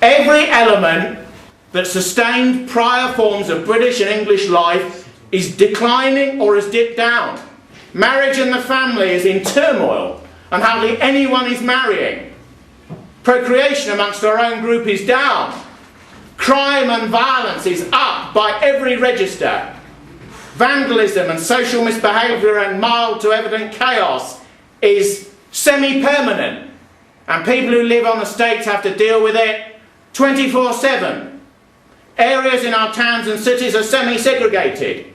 Every element that sustained prior forms of British and English life is declining or has dipped down. Marriage and the family is in turmoil, and hardly anyone is marrying. Procreation amongst our own group is down. Crime and violence is up by every register. Vandalism and social misbehaviour and mild to evident chaos is semi-permanent. And people who live on the estates have to deal with it 24/7. Areas in our towns and cities are semi-segregated.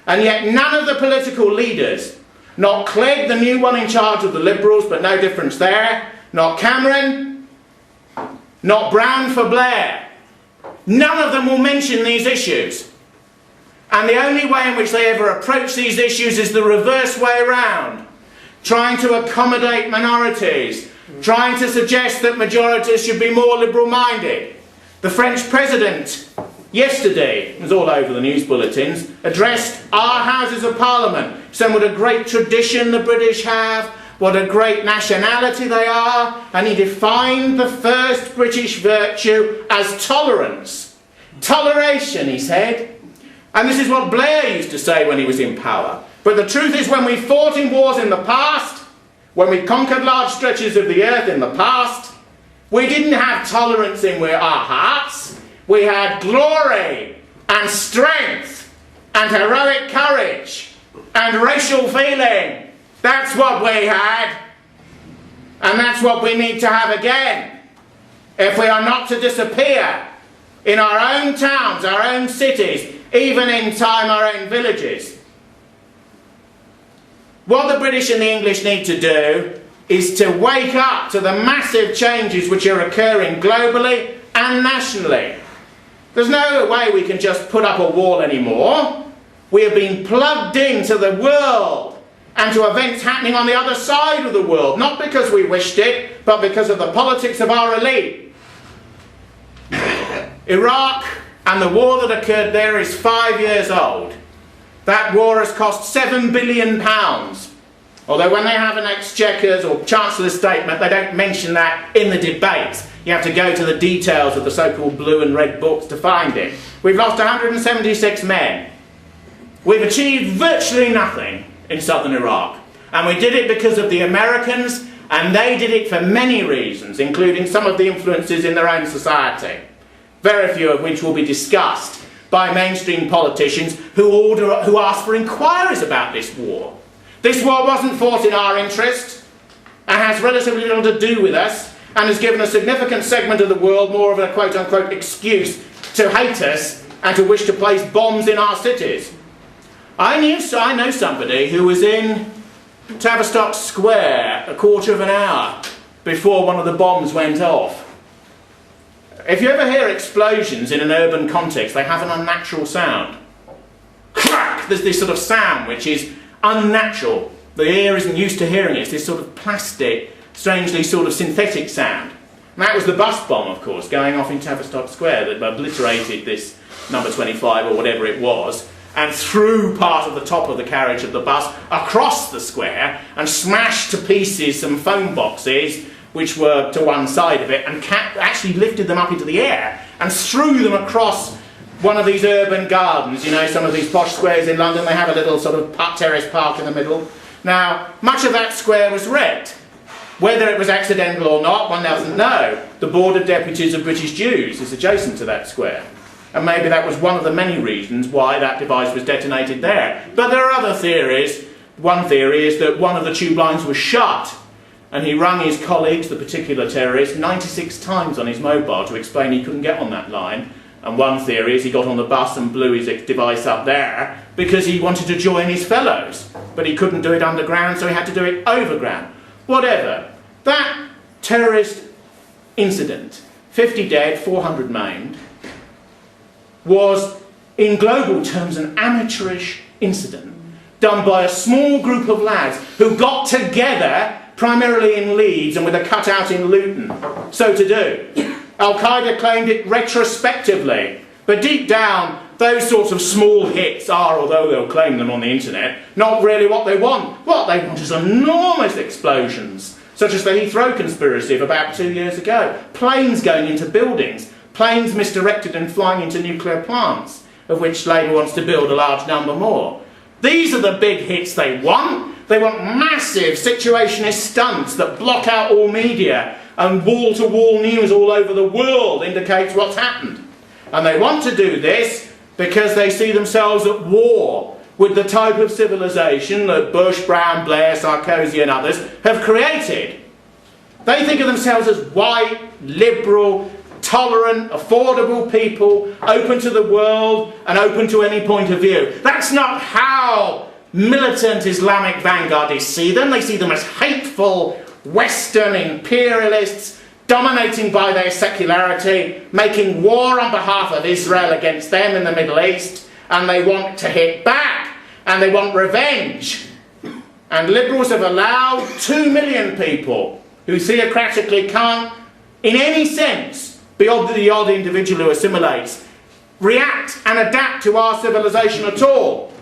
And yet none of the political leaders, not Clegg, the new one in charge of the Liberals, but no difference there, not Cameron, not Brown for Blair, none of them will mention these issues. And the only way in which they ever approach these issues is the reverse way around, trying to accommodate minorities, trying to suggest that majorities should be more liberal-minded. The French president, yesterday, it was all over the news bulletins, addressed our Houses of Parliament, saying what a great tradition the British have, what a great nationality they are, and he defined the first British virtue as tolerance. Toleration, he said. And this is what Blair used to say when he was in power. But the truth is, when we fought in wars in the past, when we conquered large stretches of the earth in the past, we didn't have tolerance in our hearts. We had glory and strength and heroic courage and racial feeling. That's what we had. And that's what we need to have again, if we are not to disappear in our own towns, our own cities, even in time our own villages. What the British and the English need to do is to wake up to the massive changes which are occurring globally and nationally. There's no way we can just put up a wall anymore. We have been plugged into the world and to events happening on the other side of the world, not because we wished it, but because of the politics of our elite. Iraq and the war that occurred there is 5 years old. That war has cost £7 billion. Although when they have an Exchequer's or Chancellor's statement, they don't mention that in the debates. You have to go to the details of the so-called blue and red books to find it. We've lost 176 men. We've achieved virtually nothing in southern Iraq. And we did it because of the Americans, and they did it for many reasons, including some of the influences in their own society, very few of which will be discussed by mainstream politicians who ask for inquiries about this war. This war wasn't fought in our interest and has relatively little to do with us, and has given a significant segment of the world more of a quote-unquote excuse to hate us and to wish to place bombs in our cities. I know somebody who was in Tavistock Square a quarter of an hour before one of the bombs went off. If you ever hear explosions in an urban context, they have an unnatural sound. Crack! There's this sort of sound which is unnatural. The ear isn't used to hearing it. It's this sort of plastic, strangely sort of synthetic sound. And that was the bus bomb, of course, going off in Tavistock Square that obliterated this number 25 or whatever it was, and threw part of the top of the carriage of the bus across the square and smashed to pieces some phone boxes which were to one side of it, and actually lifted them up into the air and threw them across one of these urban gardens. You know, some of these posh squares in London, they have a little sort of terrace park in the middle. Now, much of that square was wrecked. Whether it was accidental or not, one doesn't know. The Board of Deputies of British Jews is adjacent to that square. And maybe that was one of the many reasons why that device was detonated there. But there are other theories. One theory is that one of the tube lines was shut, and he rang his colleagues, the particular terrorist, 96 times on his mobile to explain he couldn't get on that line. And one theory is he got on the bus and blew his device up there because he wanted to join his fellows. But he couldn't do it underground, so he had to do it overground. Whatever. That terrorist incident, 50 dead, 400 maimed, was, in global terms, an amateurish incident done by a small group of lads who got together, primarily in Leeds and with a cutout in Luton, so to do. Al-Qaeda claimed it retrospectively, but deep down, those sorts of small hits are, although they'll claim them on the internet, not really what they want. What they want is enormous explosions, such as the Heathrow conspiracy of about 2 years ago. Planes going into buildings, planes misdirected and flying into nuclear plants, of which Labour wants to build a large number more. These are the big hits they want. They want massive situationist stunts that block out all media, and wall-to-wall news all over the world indicates what's happened. And they want to do this because they see themselves at war with the type of civilization that Bush, Brown, Blair, Sarkozy and others have created. They think of themselves as white, liberal, tolerant, affordable people, open to the world and open to any point of view. That's not how militant Islamic vanguardists see them. They see them as hateful Western imperialists dominating by their secularity, making war on behalf of Israel against them in the Middle East, and they want to hit back, and they want revenge. And liberals have allowed 2 million people who theocratically can't, in any sense, be the odd individual who assimilates, react and adapt to our civilization at all.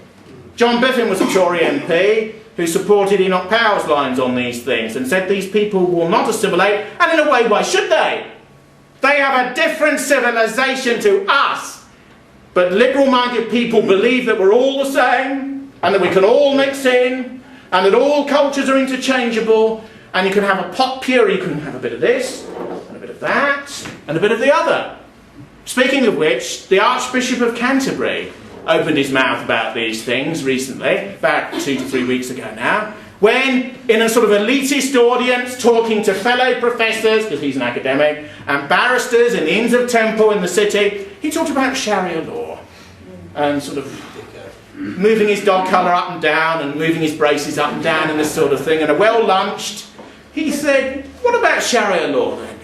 John Biffin was a Tory MP who supported Enoch Powell's lines on these things and said these people will not assimilate, and in a way, why should they? They have a different civilization to us. But liberal-minded people believe that we're all the same, and that we can all mix in, and that all cultures are interchangeable, and you can have a pot puree, you can have a bit of this, and a bit of that, and a bit of the other. Speaking of which, the Archbishop of Canterbury opened his mouth about these things recently, about 2 to 3 weeks ago now, when, in a sort of elitist audience, talking to fellow professors, because he's an academic, and barristers in the Inns of Temple in the city, he talked about Sharia law, and sort of moving his dog collar up and down, and moving his braces up and down, and this sort of thing, and a well-lunched, he said, what about Sharia law then?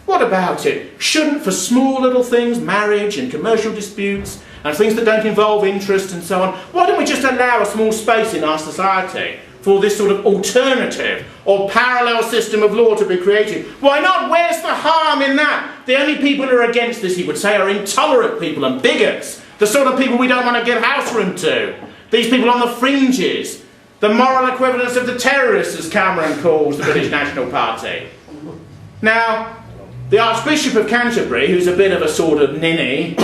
What about it? Shouldn't, for small little things, marriage and commercial disputes, and things that don't involve interest and so on, why don't we just allow a small space in our society for this sort of alternative or parallel system of law to be created? Why not? Where's the harm in that? The only people who are against this, he would say, are intolerant people and bigots, the sort of people we don't want to give house room to. These people on the fringes, the moral equivalence of the terrorists, as Cameron calls the British National Party. Now, the Archbishop of Canterbury, who's a bit of a sort of ninny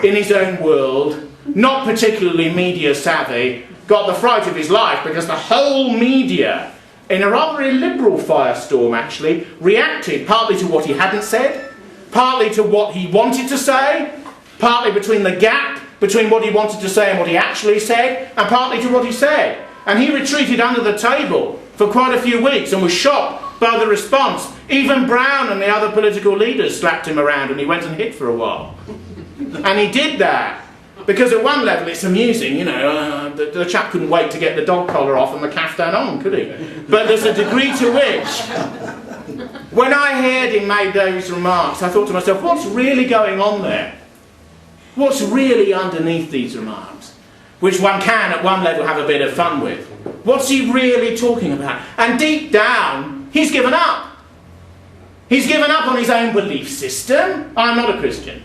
in his own world, not particularly media savvy, got the fright of his life because the whole media, in a rather illiberal firestorm actually, reacted partly to what he hadn't said, partly to what he wanted to say, partly between the gap between what he wanted to say and what he actually said, and partly to what he said. And he retreated under the table for quite a few weeks and was shocked by the response. Even Brown and the other political leaders slapped him around and he went and hid for a while. And he did that because at one level it's amusing, you know, the chap couldn't wait to get the dog collar off and the caftan on, could he? But there's a degree to which, when I heard him make those remarks, I thought to myself, what's really going on there? What's really underneath these remarks? Which one can, at one level, have a bit of fun with. What's he really talking about? And deep down, he's given up. He's given up on his own belief system. I'm not a Christian.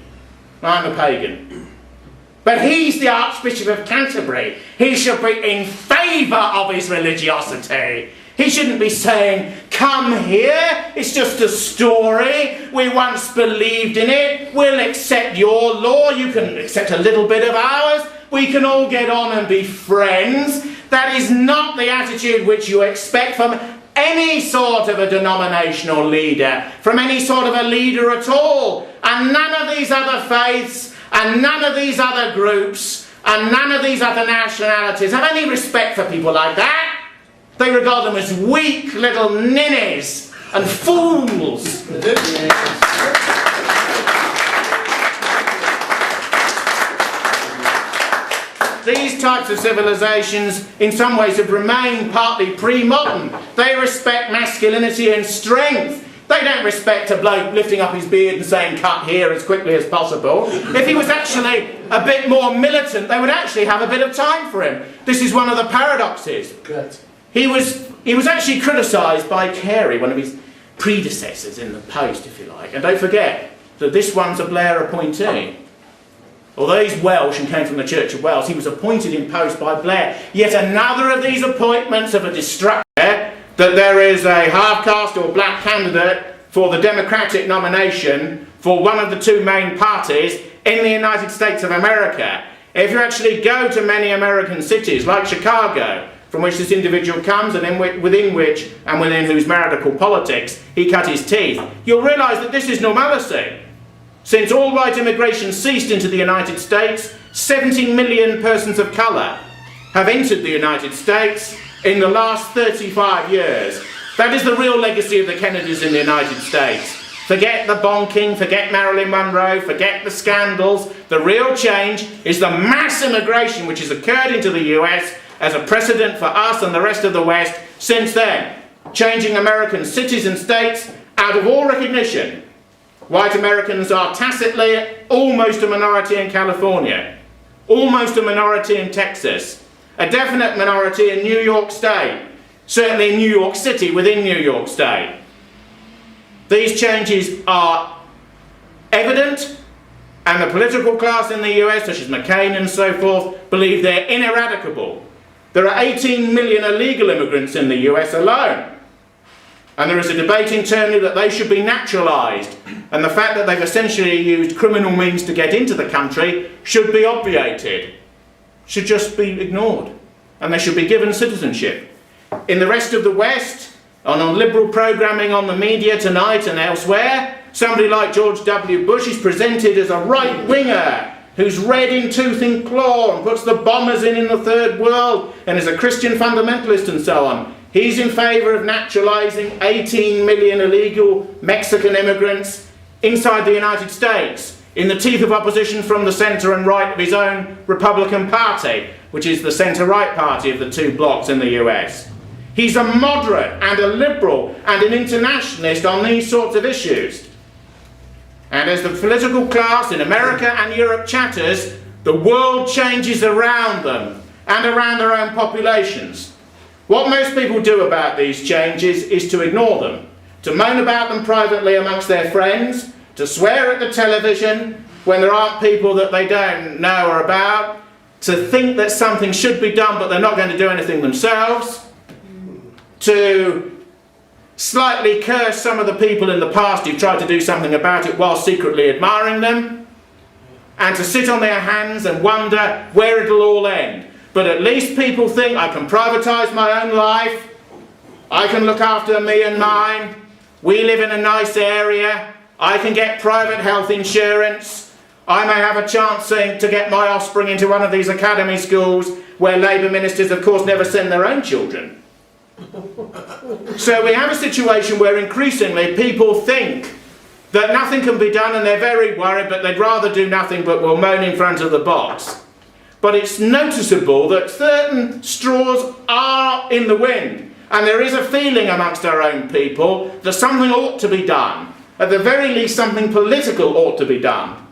I'm a pagan. But he's the Archbishop of Canterbury. He should be in favour of his religiosity. He shouldn't be saying, come here, it's just a story, we once believed in it, we'll accept your law, you can accept a little bit of ours, we can all get on and be friends. That is not the attitude which you expect from any sort of a denominational leader, from any sort of a leader at all. And none of these other faiths, and none of these other groups, and none of these other nationalities have any respect for people like that. They regard them as weak little ninnies and fools. These types of civilizations in some ways have remained partly pre-modern. They respect masculinity and strength. They don't respect a bloke lifting up his beard and saying cut here as quickly as possible. If he was actually a bit more militant, they would actually have a bit of time for him. This is one of the paradoxes. Good. He was actually criticised by Carey, one of his predecessors in the post, if you like. And don't forget that this one's a Blair appointee. Although he's Welsh and came from the Church of Wales, he was appointed in post by Blair. Yet another of these appointments of a destructor that there is a half-caste or black candidate for the Democratic nomination for one of the two main parties in the United States of America. If you actually go to many American cities like Chicago, from which this individual comes and within whose marital politics he cut his teeth, you'll realise that this is normality. Since all white immigration ceased into the United States, 70 million persons of colour have entered the United States in the last 35 years. That is the real legacy of the Kennedys in the United States. Forget the bonking, forget Marilyn Monroe, forget the scandals. The real change is the mass immigration which has occurred into the US as a precedent for us and the rest of the West since then, changing American cities and states out of all recognition. White Americans are tacitly almost a minority in California, almost a minority in Texas, a definite minority in New York State, certainly in New York City within New York State. These changes are evident, and the political class in the US, such as McCain and so forth, believe they're ineradicable. There are 18 million illegal immigrants in the US alone. And there is a debate internally that they should be naturalised, and the fact that they've essentially used criminal means to get into the country should be obviated, should just be ignored, and they should be given citizenship. In the rest of the West, on liberal programming on the media tonight and elsewhere, somebody like George W. Bush is presented as a right-winger who's red in tooth and claw and puts the bombers in the third world and is a Christian fundamentalist and so on. He's in favour of naturalising 18 million illegal Mexican immigrants inside the United States, in the teeth of opposition from the centre and right of his own Republican Party, which is the centre-right party of the two blocs in the US. He's a moderate and a liberal and an internationalist on these sorts of issues. And as the political class in America and Europe chatters, the world changes around them and around their own populations. What most people do about these changes is to ignore them, to moan about them privately amongst their friends, to swear at the television when there aren't people that they don't know or about, to think that something should be done but they're not going to do anything themselves, to slightly curse some of the people in the past who've tried to do something about it while secretly admiring them, and to sit on their hands and wonder where it'll all end. But at least people think, I can privatise my own life, I can look after me and mine, we live in a nice area, I can get private health insurance, I may have a chance to get my offspring into one of these academy schools where Labour ministers of course never send their own children. So we have a situation where increasingly people think that nothing can be done and they're very worried, but they'd rather do nothing but will moan in front of the box. But it's noticeable that certain straws are in the wind, and there is a feeling amongst our own people that something ought to be done. At the very least, something political ought to be done.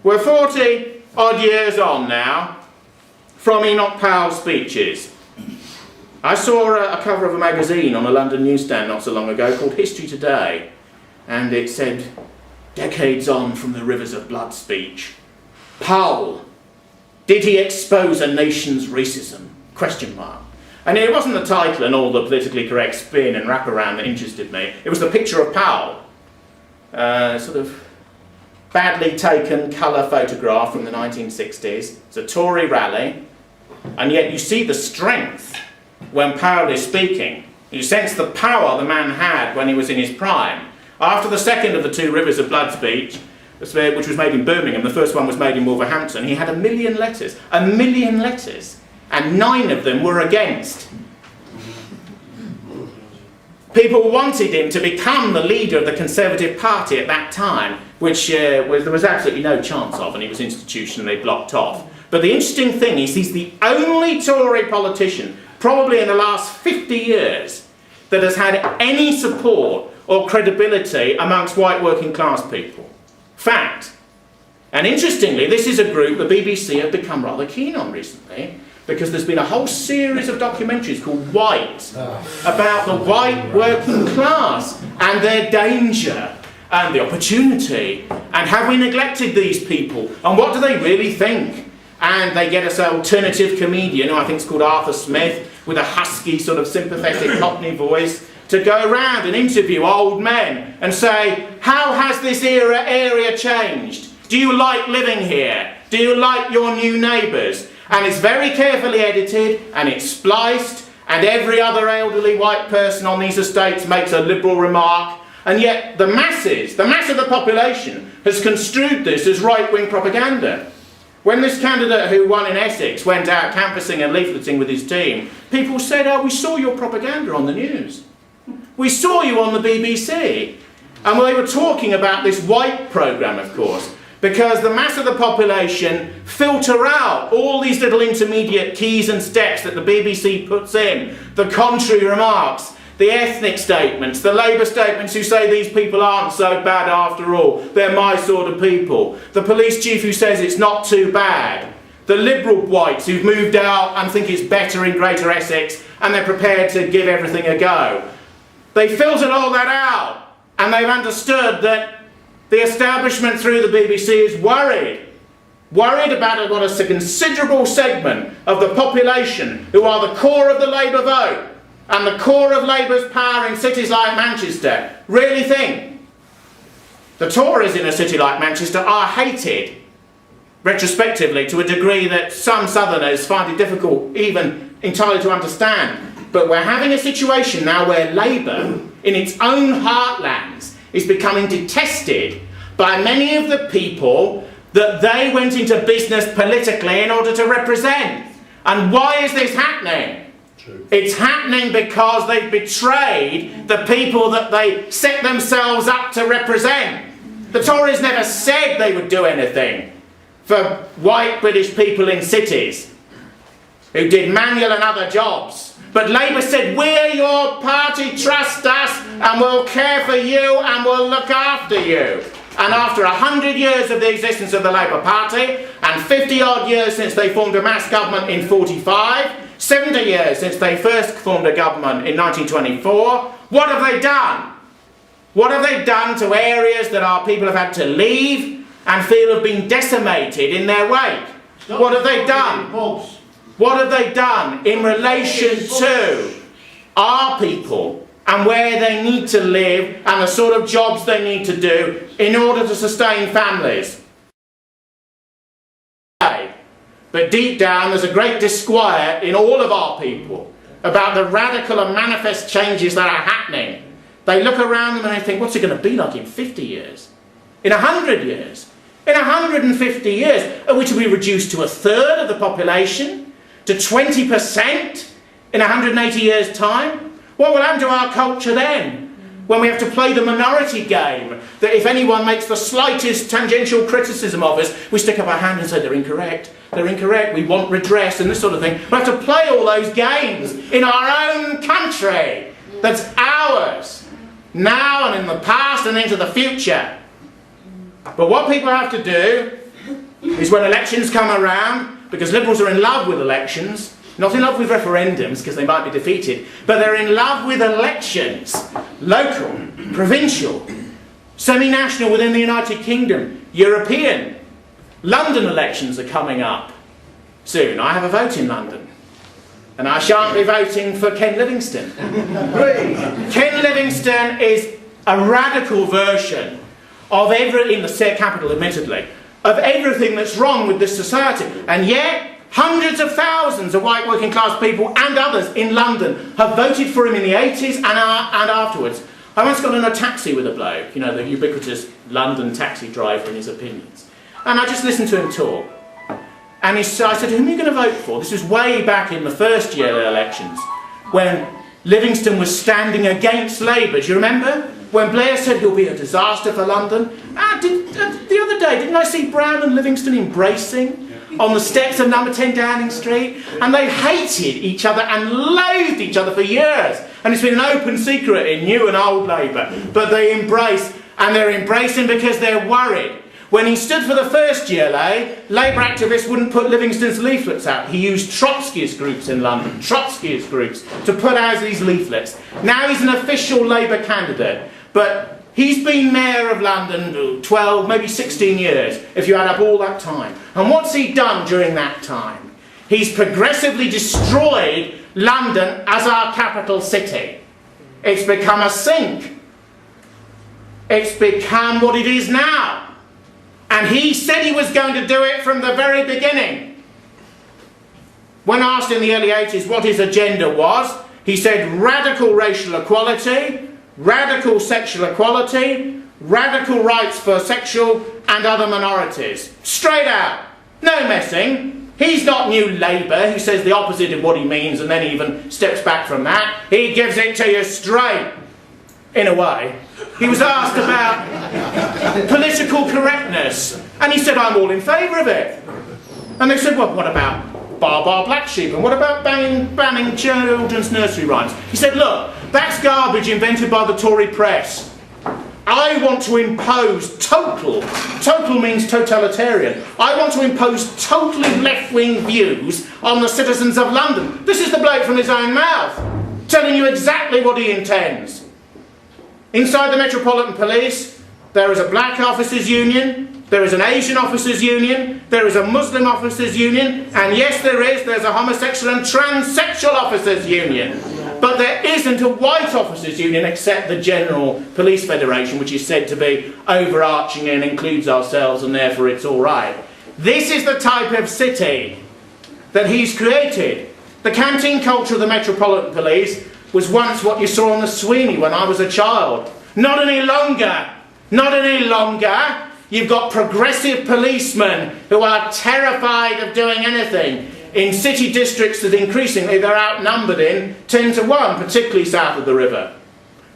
We're 40 odd years on now from Enoch Powell's speeches. I saw a cover of a magazine on a London newsstand not so long ago called History Today, and it said, decades on from the Rivers of Blood speech, Powell, did he expose a nation's racism? Question mark. And it wasn't the title and all the politically correct spin and wraparound that interested me, it was the picture of Powell, sort of badly taken colour photograph from the 1960s. It's a Tory rally, and yet you see the strength when Powell is speaking. You sense the power the man had when he was in his prime. After the second of the two Rivers of Blood speech, which was made in Birmingham, the first one was made in Wolverhampton, he had 1 million letters. 1 million letters. And 9 of them were against. People wanted him to become the leader of the Conservative Party at that time, which there was absolutely no chance of, and he was institutionally blocked off. But the interesting thing is he's the only Tory politician, probably in the last 50 years, that has had any support or credibility amongst white working class people. Fact. And interestingly, this is a group the BBC have become rather keen on recently, because there's been a whole series of documentaries called White, about the white working class and their danger and the opportunity, and have we neglected these people, and what do they really think? And they get us an alternative comedian, who I think is called Arthur Smith, with a husky sort of sympathetic Cockney voice to go around and interview old men and say, how has this area changed? Do you like living here? Do you like your new neighbours? And it's very carefully edited and it's spliced, and every other elderly white person on these estates makes a liberal remark, and yet the mass of the population has construed this as right-wing propaganda. When this candidate who won in Essex went out canvassing and leafleting with his team, people said, oh, we saw your propaganda on the news. We saw you on the BBC. And they were talking about this white programme, of course, because the mass of the population filter out all these little intermediate keys and steps that the BBC puts in, the contrary remarks, the ethnic statements, the Labour statements who say these people aren't so bad after all, they're my sort of people, the police chief who says it's not too bad, the liberal whites who've moved out and think it's better in Greater Essex and they're prepared to give everything a go. They filtered all that out, and they've understood that the establishment through the BBC is worried about what a considerable segment of the population who are the core of the Labour vote and the core of Labour's power in cities like Manchester really think. The Tories in a city like Manchester are hated, retrospectively, to a degree that some Southerners find it difficult even entirely to understand. But we're having a situation now where Labour, in its own heartlands, is becoming detested by many of the people that they went into business politically in order to represent. And why is this happening? True. It's happening because they've betrayed the people that they set themselves up to represent. The Tories never said they would do anything for white British people in cities who did manual and other jobs. But Labour said, we're your party, trust us, and we'll care for you, and we'll look after you. And after 100 years of the existence of the Labour Party, and 50-odd years since they formed a mass government in 45, 70 years since they first formed a government in 1924, what have they done? What have they done to areas that our people have had to leave and feel have been decimated in their wake? What have they done? What have they done in relation to our people and where they need to live and the sort of jobs they need to do in order to sustain families? But deep down there's a great disquiet in all of our people about the radical and manifest changes that are happening. They look around them and they think, what's it going to be like in 50 years? In 100 years? In 150 years? Are we to be reduced to a third of the population? To 20% in 180 years' time? What will happen to our culture then? When we have to play the minority game, that if anyone makes the slightest tangential criticism of us, we stick up our hand and say they're incorrect, we want redress and this sort of thing. We have to play all those games in our own country that's ours, now and in the past and into the future. But what people have to do is when elections come around, because Liberals are in love with elections, not in love with referendums because they might be defeated, but they're in love with elections, local, provincial, semi-national within the United Kingdom, European. London elections are coming up soon. I have a vote in London, and I shan't be voting for Ken Livingstone. Ken Livingstone is a radical version of in the capital, admittedly, of everything that's wrong with this society. And yet, hundreds of thousands of white working class people and others in London have voted for him in the 80s and afterwards. I once got in a taxi with a bloke, the ubiquitous London taxi driver and his opinions. And I just listened to him talk. And I said, who are you going to vote for? This was way back in the first year of the elections, when Livingstone was standing against Labour. Do you remember? When Blair said he'll be a disaster for London. The other day, didn't I see Brown and Livingstone embracing on the steps of number 10 Downing Street? And they hated each other and loathed each other for years. And it's been an open secret in new and old Labour. But they embrace, and they're embracing because they're worried. When he stood for the first GLA, Labour activists wouldn't put Livingstone's leaflets out. He used Trotskyist groups in London, Trotskyist groups, to put out these leaflets. Now he's an official Labour candidate. But he's been Mayor of London 12, maybe 16 years, if you add up all that time. And what's he done during that time? He's progressively destroyed London as our capital city. It's become a sink. It's become what it is now. And he said he was going to do it from the very beginning. When asked in the early 80s what his agenda was, he said radical racial equality, radical sexual equality, radical rights for sexual and other minorities. Straight out. No messing. He's not New Labour. He says the opposite of what he means and then even steps back from that. He gives it to you straight, in a way. He was asked about political correctness, and he said, I'm all in favour of it. And they said, well, what about Bar Black Sheep, and what about banning children's nursery rhymes? He said, look, that's garbage invented by the Tory press. I want to impose total means totalitarian, I want to impose totally left-wing views on the citizens of London. This is the bloke from his own mouth, telling you exactly what he intends. Inside the Metropolitan Police, there is a black officers' union, there is an Asian officers' union, there is a Muslim officers' union, and yes there's a homosexual and transsexual officers' union. But there isn't a white officers' union except the General Police Federation, which is said to be overarching and includes ourselves, and therefore it's all right. This is the type of city that he's created. The canteen culture of the Metropolitan Police was once what you saw on the Sweeney when I was a child. Not any longer. Not any longer. You've got progressive policemen who are terrified of doing anything. In city districts that increasingly they're outnumbered in 10 to 1, particularly south of the river.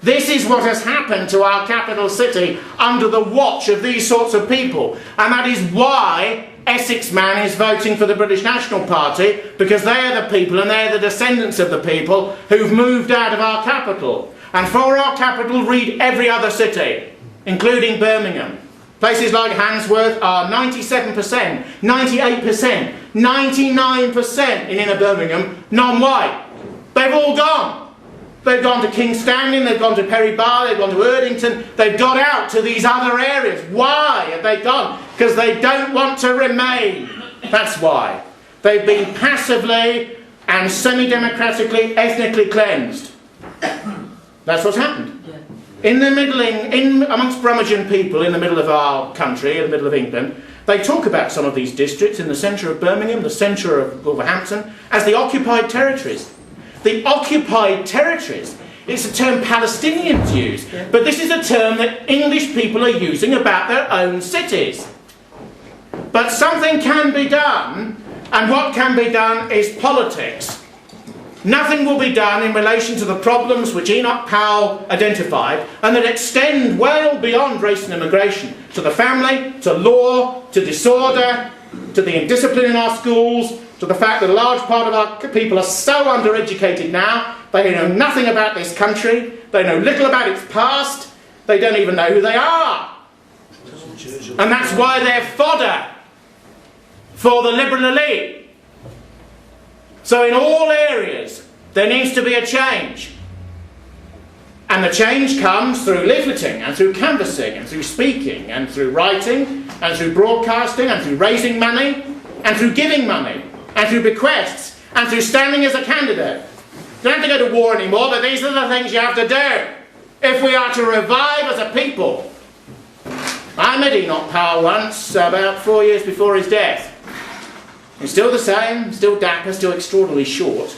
This is what has happened to our capital city under the watch of these sorts of people. And that is why Essex man is voting for the British National Party, because they are the people and they're the descendants of the people who've moved out of our capital. And for our capital, read every other city, including Birmingham. Places like Handsworth are 97%, 98%, 99% in inner Birmingham, non-white. They've all gone. They've gone to King's Standing, they've gone to Perry Bar, they've gone to Erdington, they've got out to these other areas. Why have they gone? Because they don't want to remain. That's why. They've been passively and semi-democratically, ethnically cleansed. That's what's happened. In the amongst Brummagem people in the middle of our country, in the middle of England, they talk about some of these districts in the centre of Birmingham, the centre of Wolverhampton, as the occupied territories. The occupied territories. It's a term Palestinians use, but this is a term that English people are using about their own cities. But something can be done, and what can be done is politics. Nothing will be done in relation to the problems which Enoch Powell identified and that extend well beyond race and immigration, to the family, to law, to disorder, to the indiscipline in our schools, to the fact that a large part of our people are so undereducated now, they know nothing about this country, they know little about its past, they don't even know who they are. And that's why they're fodder for the liberal elite. So in all areas, there needs to be a change. And the change comes through leafleting, and through canvassing, and through speaking, and through writing, and through broadcasting, and through raising money, and through giving money, and through bequests, and through standing as a candidate. You don't have to go to war anymore, but these are the things you have to do if we are to revive as a people. I met Enoch Powell once, about 4 years before his death. He's still the same, still dapper, still extraordinarily short.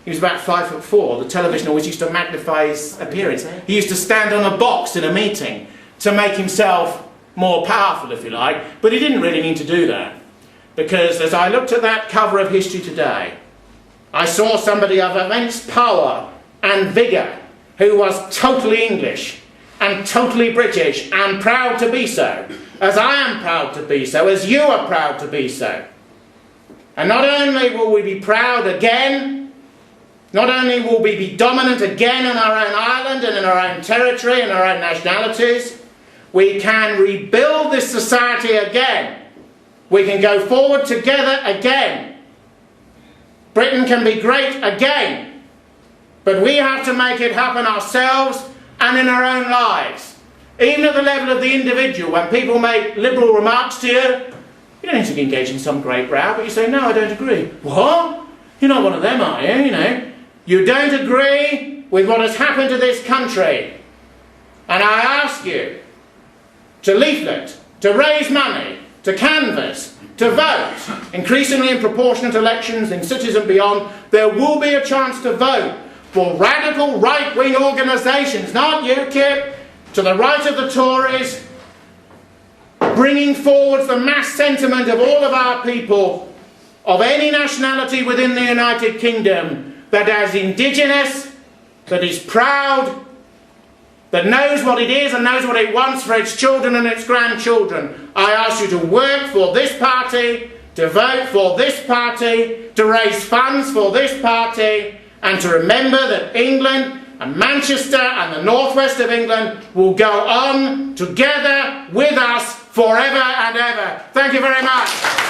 He was about 5'4". The television always used to magnify his appearance. He used to stand on a box in a meeting to make himself more powerful, if you like. But he didn't really need to do that. Because as I looked at that cover of History Today, I saw somebody of immense power and vigour who was totally English and totally British and proud to be so. As I am proud to be so, as you are proud to be so. And not only will we be proud again, not only will we be dominant again in our own island and in our own territory and our own nationalities, we can rebuild this society again. We can go forward together again. Britain can be great again. But we have to make it happen ourselves and in our own lives. Even at the level of the individual, when people make liberal remarks to you, you don't need to engage in some great row, but you say, no, I don't agree. What? You're not one of them, are you? You know, you don't agree with what has happened to this country, and I ask you to leaflet, to raise money, to canvass, to vote, increasingly in proportionate elections in cities and beyond, there will be a chance to vote for radical right-wing organisations, not UKIP, to the right of the Tories, bringing forward the mass sentiment of all of our people of any nationality within the United Kingdom that is indigenous, that is proud, that knows what it is and knows what it wants for its children and its grandchildren. I ask you to work for this party, to vote for this party, to raise funds for this party, and to remember that England and Manchester and the northwest of England will go on together with us forever and ever. Thank you very much.